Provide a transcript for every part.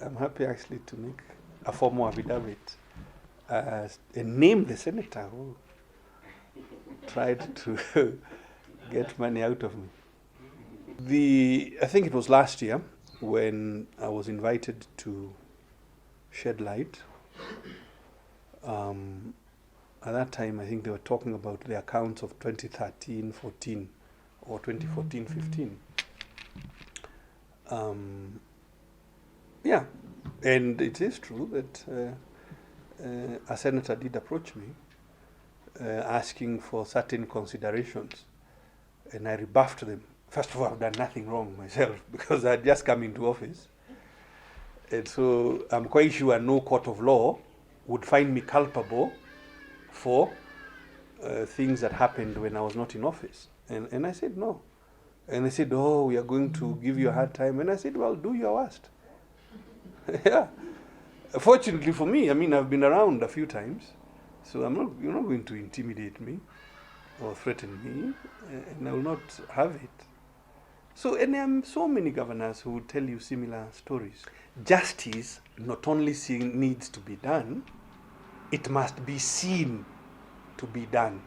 I'm happy actually to make a formal affidavit and name the senator who tried to get money out of me. I think it was last year when I was invited to shed light. At that time, I think they were talking about the accounts of 2013, 14, or 2014, 15. Yeah, and it is true that a senator did approach me asking for certain considerations, and I rebuffed them. First of all, I've done nothing wrong myself because I had just come into office. And so I'm quite sure no court of law would find me culpable for things that happened when I was not in office. And I said no. And they said, oh, we are going to give you a hard time. And I said, well, do your worst. Yeah. Fortunately for me, I mean, I've been around a few times, so you're not going to intimidate me or threaten me, and I will not have it. So, and there are so many governors who will tell you similar stories. Justice not only needs to be done, it must be seen to be done.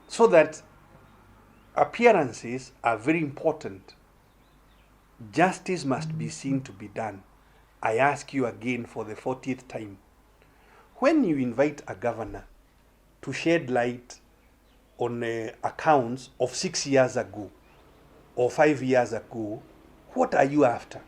So that appearances are very important. Justice must be seen to be done. I ask you again for the 40th time. When you invite a governor to shed light on accounts of 6 years ago or 5 years ago, what are you after?